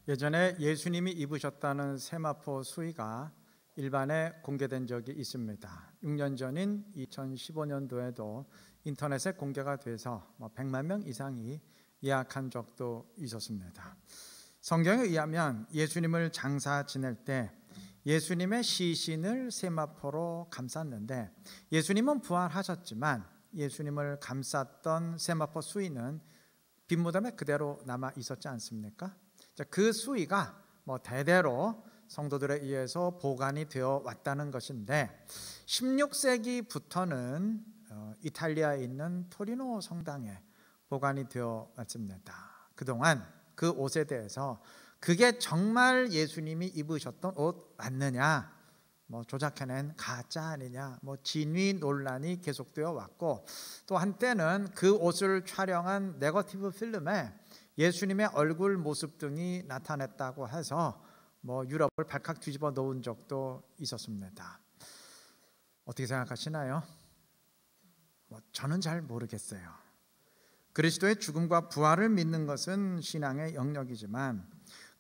예전에 예수님이 입으셨다는 세마포 수의가 일반에 공개된 적이 있습니다. 6년 전인 2015년도에도 인터넷에 공개가 돼서 100만 명 이상이 예약한 적도 있었습니다. 성경에 의하면 예수님을 장사 지낼 때 예수님의 시신을 세마포로 감쌌는데, 예수님은 부활하셨지만 예수님을 감쌌던 세마포 수의는 빈무덤에 그대로 남아 있었지 않습니까? 그 수의가 대대로 성도들에 의해서 보관이 되어 왔다는 것인데, 16세기부터는 이탈리아에 있는 토리노 성당에 보관이 되어 왔습니다. 그동안 그 옷에 대해서 그게 정말 예수님이 입으셨던 옷 맞느냐, 조작해낸 가짜 아니냐, 진위 논란이 계속되어 왔고, 또 한때는 그 옷을 촬영한 네거티브 필름에 예수님의 얼굴 모습 등이 나타났다고 해서 유럽을 발칵 뒤집어 놓은 적도 있었습니다. 어떻게 생각하시나요? 저는 잘 모르겠어요. 그리스도의 죽음과 부활을 믿는 것은 신앙의 영역이지만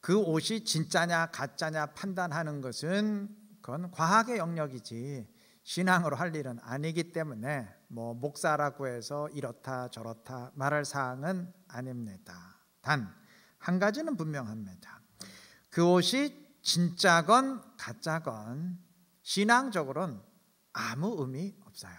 그 옷이 진짜냐 가짜냐 판단하는 것은 그건 과학의 영역이지 신앙으로 할 일은 아니기 때문에 목사라고 해서 이렇다 저렇다 말할 사항은 아닙니다. 단 한 가지는 분명합니다. 그 옷이 진짜건 가짜건 신앙적으로는 아무 의미 없어요.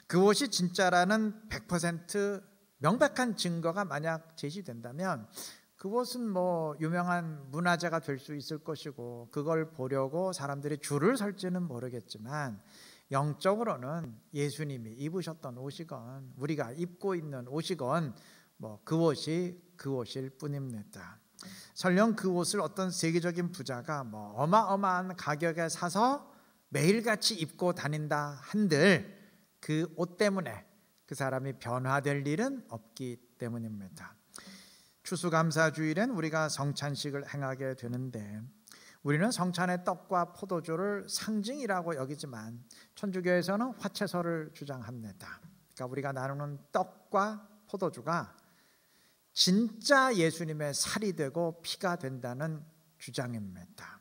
그 옷이 진짜라는 100% 명백한 증거가 만약 제시된다면 그것은 유명한 문화재가 될 수 있을 것이고, 그걸 보려고 사람들이 줄을 설지는 모르겠지만, 영적으로는 예수님이 입으셨던 옷이건 우리가 입고 있는 옷이건 그 옷이 그 옷일 뿐입니다. 설령 그 옷을 어떤 세계적인 부자가 어마어마한 가격에 사서 매일같이 입고 다닌다 한들 그 옷 때문에 그 사람이 변화될 일은 없기 때문입니다. 추수감사주일엔 우리가 성찬식을 행하게 되는데, 우리는 성찬의 떡과 포도주를 상징이라고 여기지만 천주교에서는 화채소를 주장합니다. 그러니까 우리가 나누는 떡과 포도주가 진짜 예수님의 살이 되고 피가 된다는 주장입니다.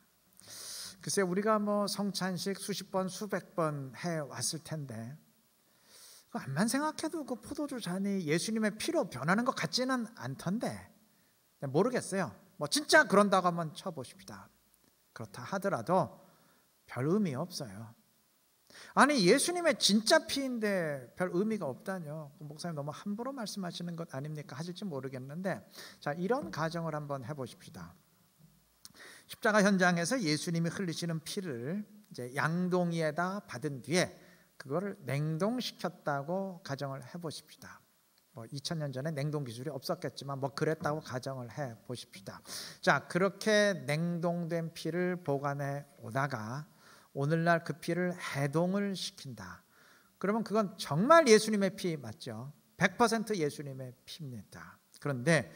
글쎄, 우리가 성찬식 수십 번 수백 번 해왔을 텐데, 암만 생각해도 그 포도주 잔이 예수님의 피로 변하는 것 같지는 않던데, 모르겠어요. 진짜 그런다고 한번 쳐보십시다. 그렇다 하더라도 별 의미 없어요. 아니, 예수님의 진짜 피인데 별 의미가 없다뇨. 목사님 너무 함부로 말씀하시는 것 아닙니까? 하실지 모르겠는데, 자, 이런 가정을 한번 해보십시다. 십자가 현장에서 예수님이 흘리시는 피를 이제 양동이에다 받은 뒤에 그거를 냉동시켰다고 가정을 해보십시다. 2000년 전에 냉동 기술이 없었겠지만 그랬다고 가정을 해보십시다. 자, 그렇게 냉동된 피를 보관해 오다가 오늘날 그 피를 해동을 시킨다. 그러면 그건 정말 예수님의 피 맞죠? 100% 예수님의 피입니다. 그런데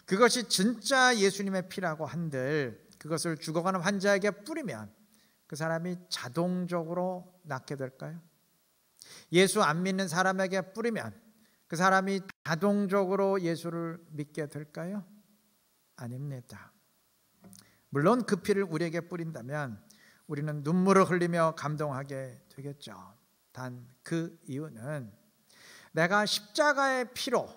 그것이 진짜 예수님의 피라고 한들 그것을 죽어가는 환자에게 뿌리면 그 사람이 자동적으로 낫게 될까요? 예수 안 믿는 사람에게 뿌리면 그 사람이 자동적으로 예수를 믿게 될까요? 아닙니다. 물론 그 피를 우리에게 뿌린다면 우리는 눈물을 흘리며 감동하게 되겠죠. 단 그 이유는 내가 십자가의 피로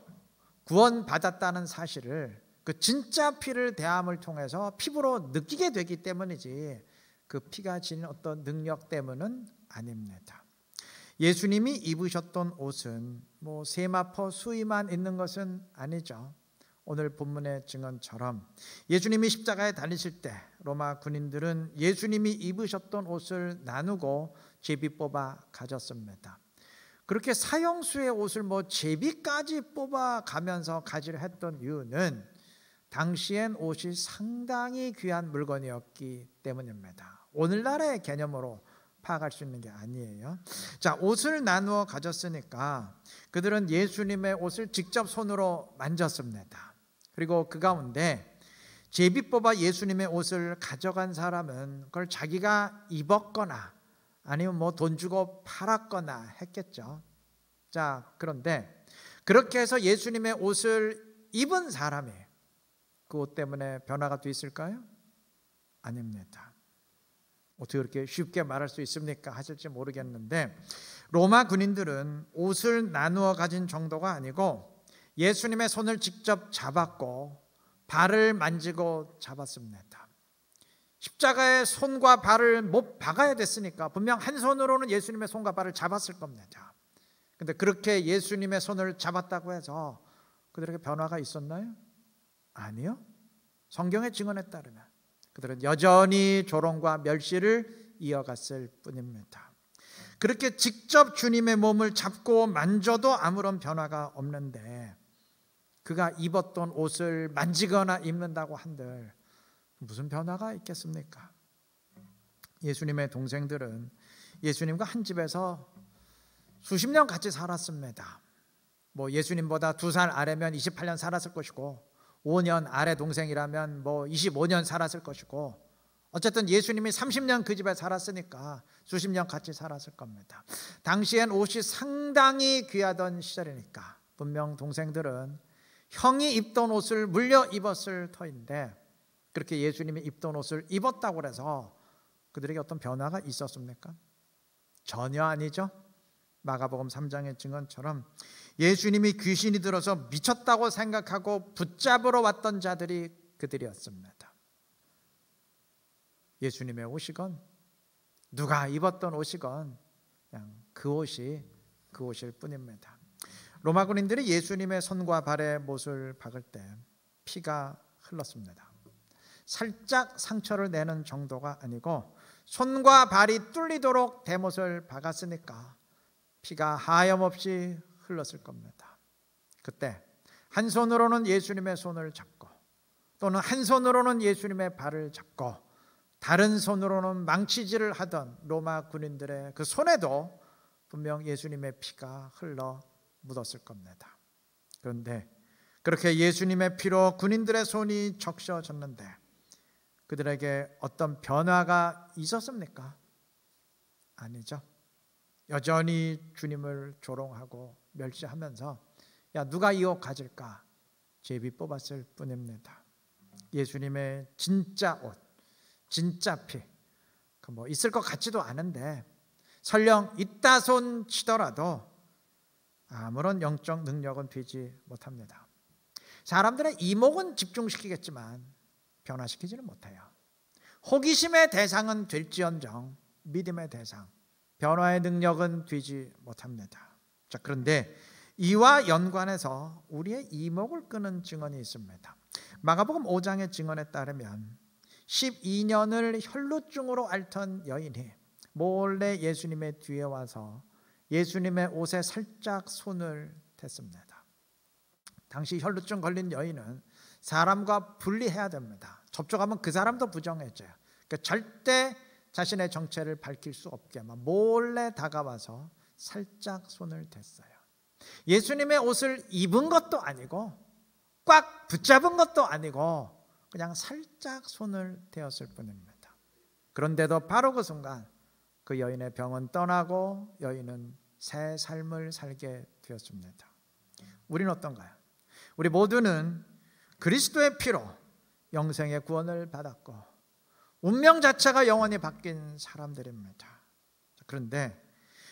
구원받았다는 사실을, 그 진짜 피를 대함을 통해서 피부로 느끼게 되기 때문이지 그 피가 지닌 어떤 능력 때문은 아닙니다. 예수님이 입으셨던 옷은 세마포 수의만 있는 것은 아니죠. 오늘 본문의 증언처럼 예수님이 십자가에 달리실 때 로마 군인들은 예수님이 입으셨던 옷을 나누고 제비 뽑아 가졌습니다. 그렇게 사형수의 옷을 제비까지 뽑아 가면서 가지려 했던 이유는 당시엔 옷이 상당히 귀한 물건이었기 때문입니다. 오늘날의 개념으로 파악할 수 있는 게 아니에요. 자, 옷을 나누어 가졌으니까 그들은 예수님의 옷을 직접 손으로 만졌습니다. 그리고 그 가운데 제비 뽑아 예수님의 옷을 가져간 사람은 그걸 자기가 입었거나 아니면 돈 주고 팔았거나 했겠죠. 자, 그런데 그렇게 해서 예수님의 옷을 입은 사람이 그 옷 때문에 변화가 돼 있을까요? 아닙니다. 어떻게 그렇게 쉽게 말할 수 있습니까? 하실지 모르겠는데 로마 군인들은 옷을 나누어 가진 정도가 아니고 예수님의 손을 직접 잡았고 발을 만지고 잡았습니다. 십자가에 손과 발을 못 박아야 됐으니까 분명 한 손으로는 예수님의 손과 발을 잡았을 겁니다. 그런데 그렇게 예수님의 손을 잡았다고 해서 그들에게 변화가 있었나요? 아니요. 성경의 증언에 따르면 그들은 여전히 조롱과 멸시를 이어갔을 뿐입니다. 그렇게 직접 주님의 몸을 잡고 만져도 아무런 변화가 없는데 그가 입었던 옷을 만지거나 입는다고 한들 무슨 변화가 있겠습니까? 예수님의 동생들은 예수님과 한 집에서 수십 년 같이 살았습니다. 예수님보다 2살 아래면 28년 살았을 것이고 5년 아래 동생이라면 25년 살았을 것이고 어쨌든 예수님이 30년 그 집에 살았으니까 수십 년 같이 살았을 겁니다. 당시엔 옷이 상당히 귀하던 시절이니까 분명 동생들은 형이 입던 옷을 물려 입었을 터인데 그렇게 예수님이 입던 옷을 입었다고 해서 그들에게 어떤 변화가 있었습니까? 전혀 아니죠. 마가복음 3장의 증언처럼 예수님이 귀신이 들어서 미쳤다고 생각하고 붙잡으러 왔던 자들이 그들이었습니다. 예수님의 옷이건 누가 입었던 옷이건 그냥 그 옷일 뿐입니다. 로마 군인들이 예수님의 손과 발에 못을 박을 때 피가 흘렀습니다. 살짝 상처를 내는 정도가 아니고 손과 발이 뚫리도록 대못을 박았으니까 피가 하염없이 흘렀을 겁니다. 그때 한 손으로는 예수님의 손을 잡고 또는 한 손으로는 예수님의 발을 잡고 다른 손으로는 망치질을 하던 로마 군인들의 그 손에도 분명 예수님의 피가 흘러 묻었을 겁니다. 그런데 그렇게 예수님의 피로 군인들의 손이 적셔졌는데 그들에게 어떤 변화가 있었습니까? 아니죠. 여전히 주님을 조롱하고 멸시하면서 야 누가 이 옷 가질까 제비 뽑았을 뿐입니다. 예수님의 진짜 옷, 진짜 피 있을 것 같지도 않은데 설령 있다 손 치더라도 아무런 영적 능력은 되지 못합니다. 사람들의 이목은 집중시키겠지만 변화시키지는 못해요. 호기심의 대상은 될지언정 믿음의 대상, 변화의 능력은 되지 못합니다. 자, 그런데 이와 연관해서 우리의 이목을 끄는 증언이 있습니다. 마가복음 5장의 증언에 따르면 12년을 혈루증으로 앓던 여인이 몰래 예수님의 뒤에 와서 예수님의 옷에 살짝 손을 댔습니다. 당시 혈루증 걸린 여인은 사람과 분리해야 됩니다. 접촉하면 그 사람도 부정해져요. 그러니까 절대 자신의 정체를 밝힐 수 없게 몰래 다가와서 살짝 손을 댔어요. 예수님의 옷을 입은 것도 아니고 꽉 붙잡은 것도 아니고 그냥 살짝 손을 대었을 뿐입니다. 그런데도 바로 그 순간 그 여인의 병은 떠나고 여인은 새 삶을 살게 되었습니다. 우리는 어떤가요? 우리 모두는 그리스도의 피로 영생의 구원을 받았고 운명 자체가 영원히 바뀐 사람들입니다. 그런데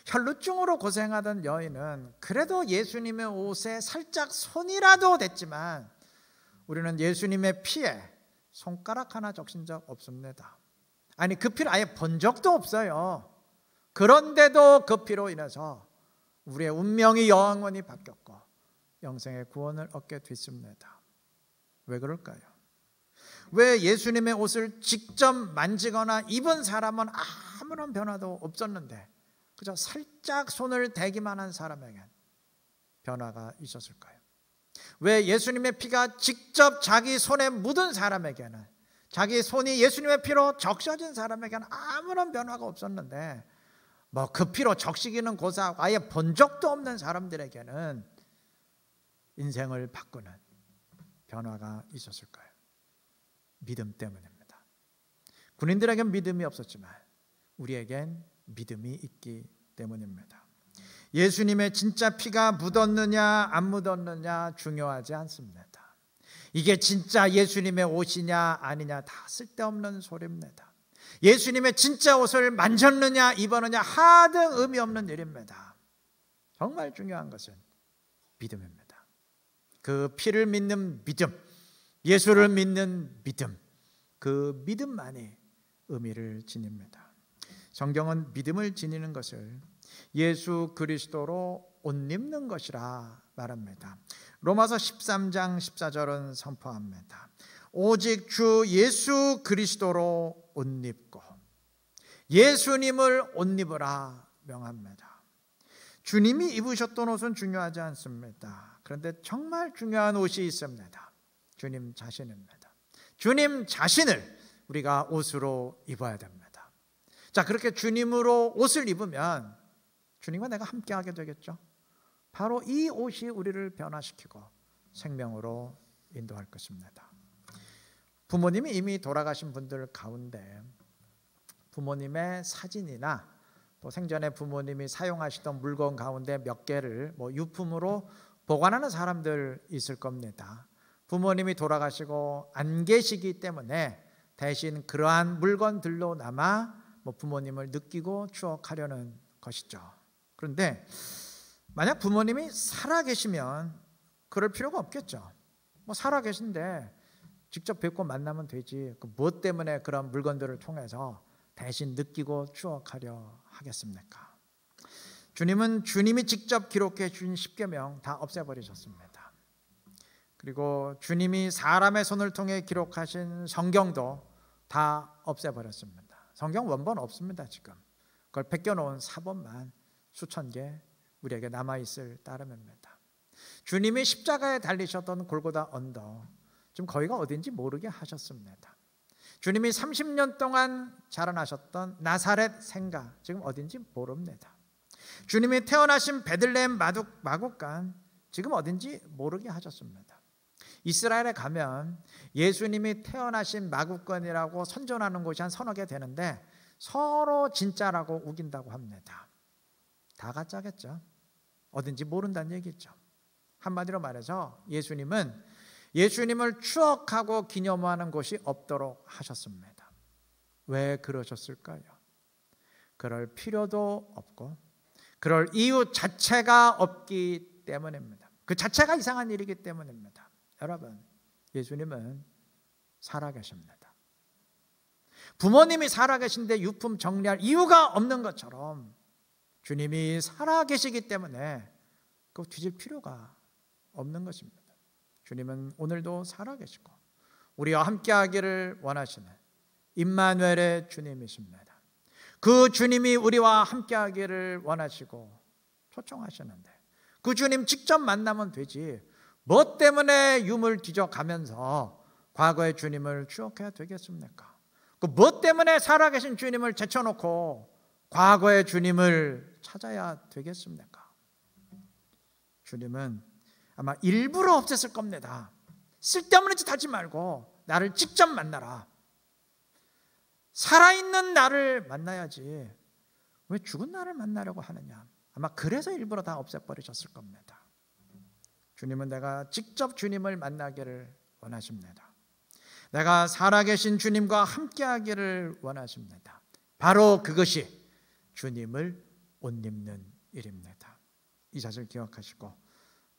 혈루증으로 고생하던 여인은 그래도 예수님의 옷에 살짝 손이라도 댔지만 우리는 예수님의 피에 손가락 하나 적신 적 없습니다. 아니 그 피를 아예 본 적도 없어요. 그런데도 그 피로 인해서 우리의 운명이 영원히 바뀌었고 영생의 구원을 얻게 됐습니다. 왜 그럴까요? 왜 예수님의 옷을 직접 만지거나 입은 사람은 아무런 변화도 없었는데 그저 살짝 손을 대기만 한 사람에겐 변화가 있었을까요? 왜 예수님의 피가 직접 자기 손에 묻은 사람에게는 자기 손이 예수님의 피로 적셔진 사람에게는 아무런 변화가 없었는데 그 피로 적시기는 고사하고 아예 본 적도 없는 사람들에게는 인생을 바꾸는 변화가 있었을까요? 믿음 때문입니다. 군인들에겐 믿음이 없었지만 우리에겐 믿음이 있기 때문입니다. 예수님의 진짜 피가 묻었느냐 안 묻었느냐 중요하지 않습니다. 이게 진짜 예수님의 옷이냐 아니냐 다 쓸데없는 소리입니다. 예수님의 진짜 옷을 만졌느냐 입었느냐 하등 의미 없는 일입니다. 정말 중요한 것은 믿음입니다. 그 피를 믿는 믿음, 예수를 믿는 믿음, 그 믿음만이 의미를 지닙니다. 성경은 믿음을 지니는 것을 예수 그리스도로 옷 입는 것이라 말합니다. 로마서 13장 14절은 선포합니다. 오직 주 예수 그리스도로 옷 입고 예수님을 옷 입으라 명합니다. 주님이 입으셨던 옷은 중요하지 않습니다. 그런데 정말 중요한 옷이 있습니다. 주님 자신입니다. 주님 자신을 우리가 옷으로 입어야 됩니다. 자, 그렇게 주님으로 옷을 입으면 주님과 내가 함께하게 되겠죠. 바로 이 옷이 우리를 변화시키고 생명으로 인도할 것입니다. 부모님이 이미 돌아가신 분들 가운데 부모님의 사진이나 또 생전에 부모님이 사용하시던 물건 가운데 몇 개를 유품으로 보관하는 사람들 있을 겁니다. 부모님이 돌아가시고 안 계시기 때문에 대신 그러한 물건들로나마 부모님을 느끼고 추억하려는 것이죠. 그런데 만약 부모님이 살아계시면 그럴 필요가 없겠죠. 살아계신데 직접 뵙고 만나면 되지. 무엇 때문에 그런 물건들을 통해서 대신 느끼고 추억하려 하겠습니까? 주님은 주님이 직접 기록해 주신 십계명 다 없애버리셨습니다. 그리고 주님이 사람의 손을 통해 기록하신 성경도 다 없애버렸습니다. 성경 원본 없습니다. 지금 그걸 베껴놓은 사본만 수천 개 우리에게 남아있을 따름입니다. 주님이 십자가에 달리셨던 골고다 언덕 지금 거기가 어딘지 모르게 하셨습니다. 주님이 30년 동안 자라나셨던 나사렛 생가 지금 어딘지 모릅니다. 주님이 태어나신 베들레헴 마국간 지금 어딘지 모르게 하셨습니다. 이스라엘에 가면 예수님이 태어나신 마국간이라고 선전하는 곳이 한 서너 개 되는데 서로 진짜라고 우긴다고 합니다. 다 가짜겠죠. 어딘지 모른다는 얘기죠. 한마디로 말해서 예수님을 추억하고 기념하는 곳이 없도록 하셨습니다. 왜 그러셨을까요? 그럴 필요도 없고 그럴 이유 자체가 없기 때문입니다. 그 자체가 이상한 일이기 때문입니다. 여러분, 예수님은 살아계십니다. 부모님이 살아계신데 유품 정리할 이유가 없는 것처럼 주님이 살아계시기 때문에 그거 뒤질 필요가 없는 것입니다. 주님은 오늘도 살아계시고 우리와 함께하기를 원하시는 임마누엘의 주님이십니다. 그 주님이 우리와 함께하기를 원하시고 초청하시는데 그 주님 직접 만나면 되지 뭐 때문에 유물 뒤져가면서 과거의 주님을 추억해야 되겠습니까? 그 뭐 때문에 살아계신 주님을 제쳐놓고 과거의 주님을 찾아야 되겠습니까? 주님은 아마 일부러 없앴을 겁니다. 쓸데없는 짓 하지 말고 나를 직접 만나라. 살아있는 나를 만나야지 왜 죽은 나를 만나려고 하느냐. 아마 그래서 일부러 다 없애버리셨을 겁니다. 주님은 내가 직접 주님을 만나기를 원하십니다. 내가 살아계신 주님과 함께하기를 원하십니다. 바로 그것이 주님을 옷 입는 일입니다. 이 사실 기억하시고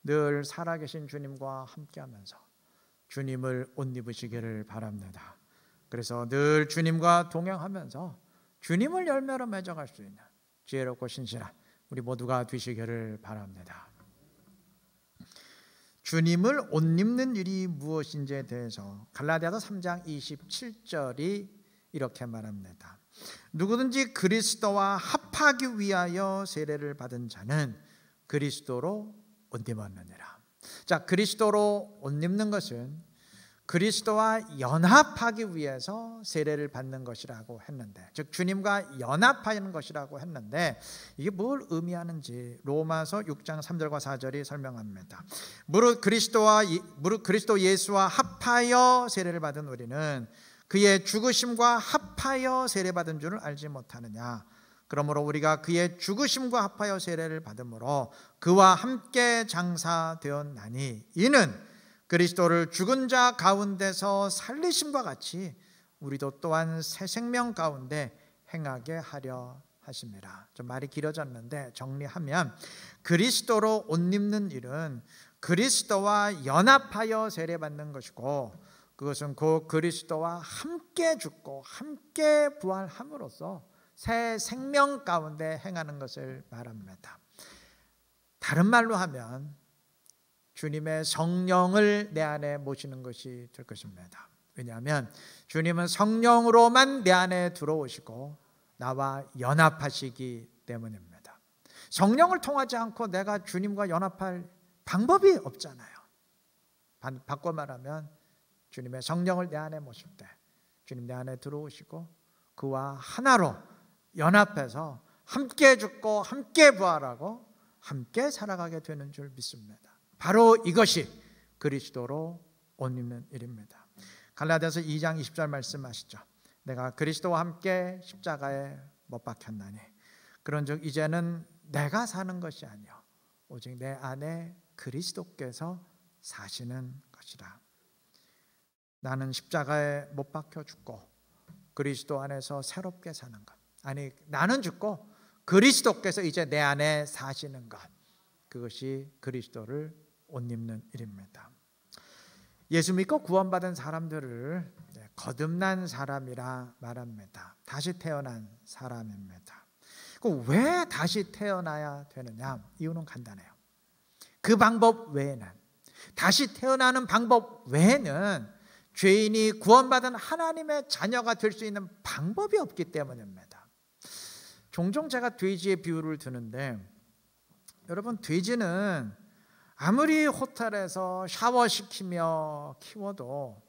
늘 살아계신 주님과 함께하면서 주님을 옷 입으시기를 바랍니다. 그래서 늘 주님과 동행하면서 주님을 열매로 맺어갈 수 있는 지혜롭고 신실한 우리 모두가 되시기를 바랍니다. 주님을 옷 입는 일이 무엇인지에 대해서 갈라디아서 3장 27절이 이렇게 말합니다. 누구든지 그리스도와 합하기 위하여 세례를 받은 자는 그리스도로 옷 입었느니라. 자, 그리스도로 옷 입는 것은 그리스도와 연합하기 위해서 세례를 받는 것이라고 했는데, 즉 주님과 연합하는 것이라고 했는데 이게 뭘 의미하는지 로마서 6장 3절과 4절이 설명합니다. 무릇 그리스도 예수와 합하여 세례를 받은 우리는 그의 죽으심과 합하여 세례받은 줄을 알지 못하느냐. 그러므로 우리가 그의 죽으심과 합하여 세례를 받음으로 그와 함께 장사되었나니 이는 그리스도를 죽은 자 가운데서 살리심과 같이 우리도 또한 새 생명 가운데 행하게 하려 하심이라. 좀 말이 길어졌는데 정리하면, 그리스도로 옷 입는 일은 그리스도와 연합하여 세례받는 것이고, 그것은 그 그리스도와 함께 죽고 함께 부활함으로써 새 생명 가운데 행하는 것을 말합니다. 다른 말로 하면 주님의 성령을 내 안에 모시는 것이 될 것입니다. 왜냐하면 주님은 성령으로만 내 안에 들어오시고 나와 연합하시기 때문입니다. 성령을 통하지 않고 내가 주님과 연합할 방법이 없잖아요. 바꿔 말하면 주님의 성령을 내 안에 모실 때 주님 내 안에 들어오시고 그와 하나로 연합해서 함께 죽고 함께 부활하고 함께 살아가게 되는 줄 믿습니다. 바로 이것이 그리스도로 옷 입는 일입니다. 갈라디아서 2장 20절 말씀하시죠. 내가 그리스도와 함께 십자가에 못 박혔나니 그런즉 이제는 내가 사는 것이 아니요 오직 내 안에 그리스도께서 사시는 것이라. 나는 십자가에 못 박혀 죽고 그리스도 안에서 새롭게 사는 것. 아니, 나는 죽고 그리스도께서 이제 내 안에 사시는 것. 그것이 그리스도를 옷 입는 일입니다. 예수 믿고 구원받은 사람들을 거듭난 사람이라 말합니다. 다시 태어난 사람입니다. 왜 다시 태어나야 되느냐? 이유는 간단해요. 그 방법 외에는, 다시 태어나는 방법 외에는 죄인이 구원받은 하나님의 자녀가 될 수 있는 방법이 없기 때문입니다. 종종 제가 돼지의 비유를 드는데, 여러분, 돼지는 아무리 호텔에서 샤워시키며 키워도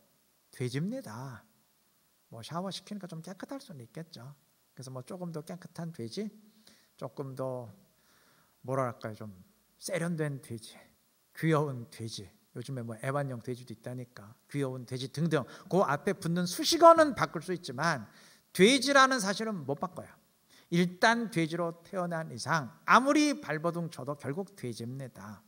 돼지입니다. 뭐 샤워시키니까 좀 깨끗할 수는 있겠죠. 그래서 뭐 조금 더 깨끗한 돼지, 조금 더 뭐랄까요, 좀 세련된 돼지, 귀여운 돼지, 요즘에 뭐 애완용 돼지도 있다니까, 귀여운 돼지 등등, 그 앞에 붙는 수식어는 바꿀 수 있지만 돼지라는 사실은 못 바꿔요. 일단 돼지로 태어난 이상 아무리 발버둥 쳐도 결국 돼지입니다.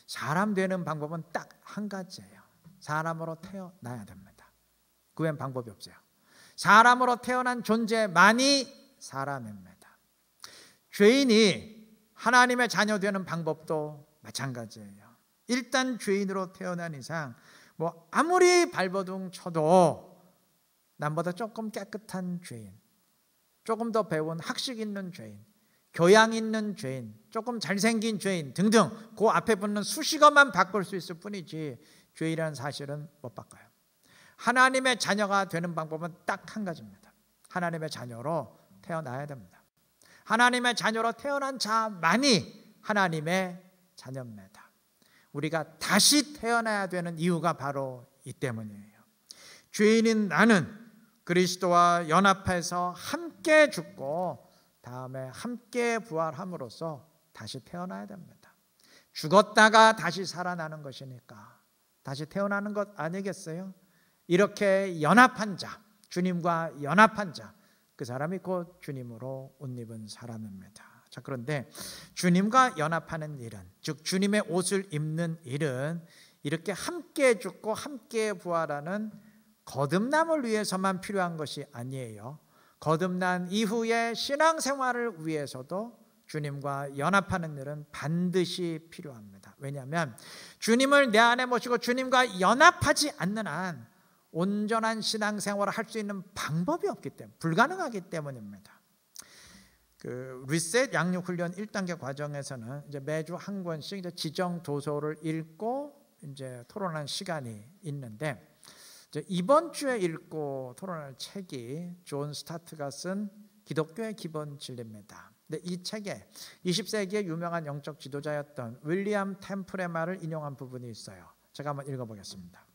사람 되는 방법은 딱 한 가지예요. 사람으로 태어나야 됩니다. 그 외엔 방법이 없어요. 사람으로 태어난 존재만이 사람입니다. 죄인이 하나님의 자녀 되는 방법도 마찬가지예요. 일단 죄인으로 태어난 이상 뭐 아무리 발버둥 쳐도 남보다 조금 깨끗한 죄인, 조금 더 배운 학식 있는 죄인, 교양 있는 죄인, 조금 잘생긴 죄인 등등 그 앞에 붙는 수식어만 바꿀 수 있을 뿐이지 죄인이라는 사실은 못 바꿔요. 하나님의 자녀가 되는 방법은 딱 한 가지입니다. 하나님의 자녀로 태어나야 됩니다. 하나님의 자녀로 태어난 자만이 하나님의 자녀입니다. 우리가 다시 태어나야 되는 이유가 바로 이 때문이에요. 죄인인 나는 그리스도와 연합해서 함께 죽고 다음에 함께 부활함으로써 다시 태어나야 됩니다. 죽었다가 다시 살아나는 것이니까 다시 태어나는 것 아니겠어요? 이렇게 연합한 자, 주님과 연합한 자, 그 사람이 곧 주님으로 옷 입은 사람입니다. 자, 그런데 주님과 연합하는 일은, 즉 주님의 옷을 입는 일은 이렇게 함께 죽고 함께 부활하는 거듭남을 위해서만 필요한 것이 아니에요. 거듭난 이후의 신앙생활을 위해서도 주님과 연합하는 일은 반드시 필요합니다. 왜냐하면 주님을 내 안에 모시고 주님과 연합하지 않는 한 온전한 신앙생활을 할 수 있는 방법이 없기 때문에, 불가능하기 때문입니다. 그 리셋 양육훈련 1단계 과정에서는 이제 매주 한 권씩 이제 지정 도서를 읽고 이제 토론하는 시간이 있는데, 이제 이번 주에 읽고 토론할 책이 존 스타트가 쓴 기독교의 기본 진리입니다. 근데 이 책에 20세기의 유명한 영적 지도자였던 윌리엄 템플의 말을 인용한 부분이 있어요. 제가 한번 읽어보겠습니다.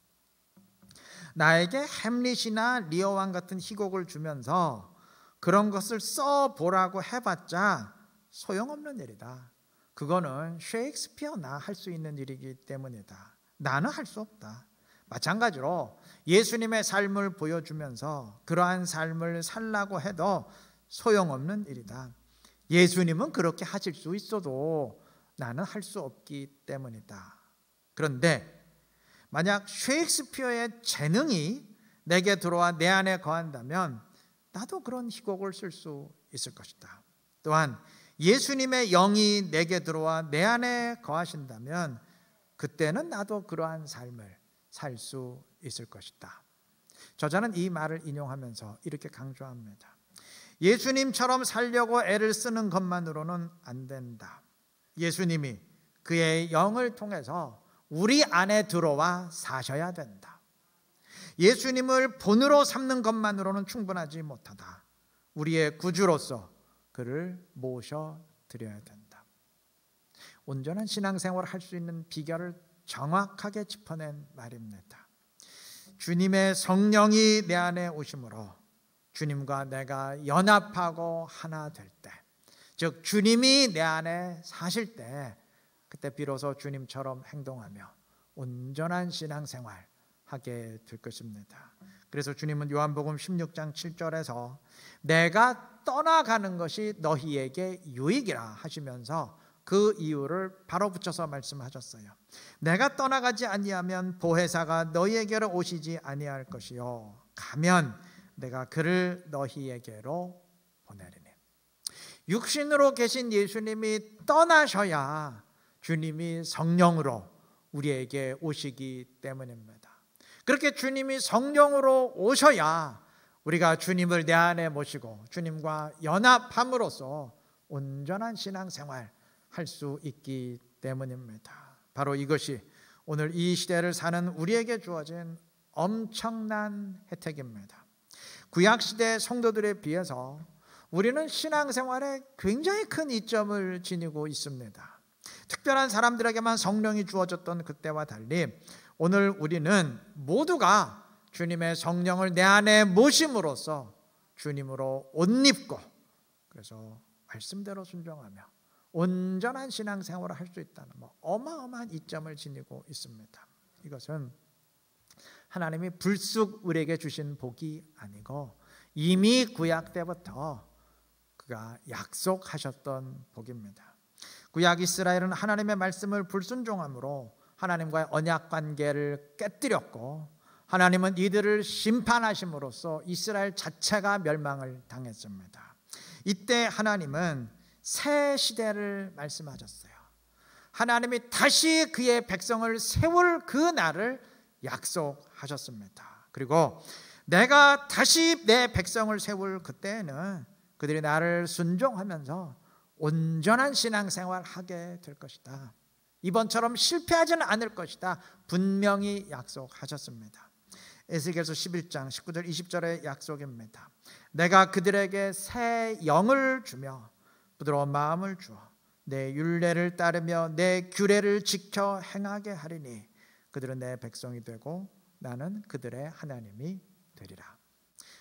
나에게 햄릿이나 리어왕 같은 희곡을 주면서 그런 것을 써보라고 해봤자 소용없는 일이다. 그거는 셰익스피어나 할 수 있는 일이기 때문이다. 나는 할 수 없다. 마찬가지로 예수님의 삶을 보여주면서 그러한 삶을 살라고 해도 소용없는 일이다. 예수님은 그렇게 하실 수 있어도 나는 할 수 없기 때문이다. 그런데 만약 셰익스피어의 재능이 내게 들어와 내 안에 거한다면 나도 그런 희곡을 쓸 수 있을 것이다. 또한 예수님의 영이 내게 들어와 내 안에 거하신다면 그때는 나도 그러한 삶을 살 수 있을 것이다. 저자는 이 말을 인용하면서 이렇게 강조합니다. 예수님처럼 살려고 애를 쓰는 것만으로는 안 된다. 예수님이 그의 영을 통해서 우리 안에 들어와 사셔야 된다. 예수님을 본으로 삼는 것만으로는 충분하지 못하다. 우리의 구주로서 그를 모셔드려야 된다. 온전한 신앙생활을 할 수 있는 비결을 정확하게 짚어낸 말입니다. 주님의 성령이 내 안에 오심으로 주님과 내가 연합하고 하나 될 때, 즉 주님이 내 안에 사실 때, 그때 비로소 주님처럼 행동하며 온전한 신앙생활 하게 될 것입니다. 그래서 주님은 요한복음 16장 7절에서 내가 떠나가는 것이 너희에게 유익이라 하시면서 그 이유를 바로 붙여서 말씀하셨어요. 내가 떠나가지 아니하면 보혜사가 너희에게로 오시지 아니할 것이요 가면 내가 그를 너희에게로 보내리니. 육신으로 계신 예수님이 떠나셔야 주님이 성령으로 우리에게 오시기 때문입니다. 그렇게 주님이 성령으로 오셔야 우리가 주님을 내 안에 모시고 주님과 연합함으로써 온전한 신앙생활 할 수 있기 때문입니다. 바로 이것이 오늘 이 시대를 사는 우리에게 주어진 엄청난 혜택입니다. 구약시대 성도들에 비해서 우리는 신앙생활에 굉장히 큰 이점을 지니고 있습니다. 특별한 사람들에게만 성령이 주어졌던 그때와 달리 오늘 우리는 모두가 주님의 성령을 내 안에 모심으로써 주님으로 옷 입고, 그래서 말씀대로 순종하며 온전한 신앙생활을 할 수 있다는 어마어마한 이점을 지니고 있습니다. 이것은 하나님이 불쑥 우리에게 주신 복이 아니고 이미 구약 때부터 그가 약속하셨던 복입니다. 구약 이스라엘은 하나님의 말씀을 불순종함으로 하나님과의 언약 관계를 깨뜨렸고, 하나님은 이들을 심판하심으로써 이스라엘 자체가 멸망을 당했습니다. 이때 하나님은 새 시대를 말씀하셨어요. 하나님이 다시 그의 백성을 세울 그 날을 약속하셨습니다. 그리고 내가 다시 내 백성을 세울 그때에는 그들이 나를 순종하면서 온전한 신앙생활을 하게 될 것이다. 이번처럼 실패하지는 않을 것이다. 분명히 약속하셨습니다. 에스겔서 11장 19절 20절의 약속입니다. 내가 그들에게 새 영을 주며 부드러운 마음을 주어 내 율례를 따르며 내 규례를 지켜 행하게 하리니 그들은 내 백성이 되고 나는 그들의 하나님이 되리라.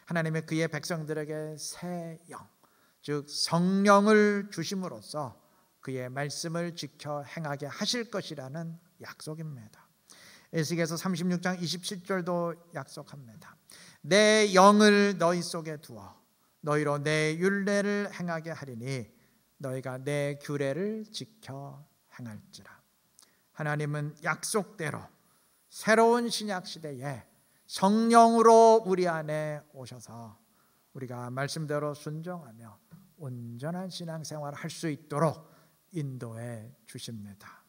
하나님의 그의 백성들에게 새 영, 즉 성령을 주심으로써 그의 말씀을 지켜 행하게 하실 것이라는 약속입니다. 에스겔서 36장 27절도 약속합니다. 내 영을 너희 속에 두어 너희로 내 율례를 행하게 하리니 너희가 내 규례를 지켜 행할지라. 하나님은 약속대로 새로운 신약 시대에 성령으로 우리 안에 오셔서 우리가 말씀대로 순종하며 온전한 신앙생활을 할 수 있도록 인도해 주십니다.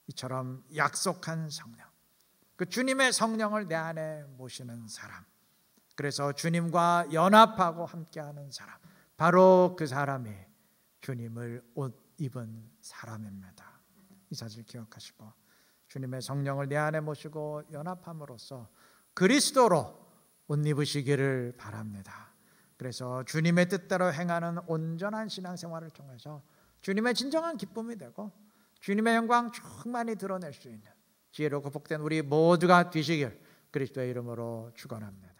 이처럼 약속한 성령, 그 주님의 성령을 내 안에 모시는 사람, 그래서 주님과 연합하고 함께하는 사람, 바로 그 사람이 주님을 옷 입은 사람입니다. 이 사실 기억하시고 주님의 성령을 내 안에 모시고 연합함으로써 그리스도로 옷 입으시기를 바랍니다. 그래서 주님의 뜻대로 행하는 온전한 신앙생활을 통해서 주님의 진정한 기쁨이 되고 주님의 영광 충만히 드러낼 수 있는 지혜롭고 복된 우리 모두가 되시길 그리스도의 이름으로 축원합니다.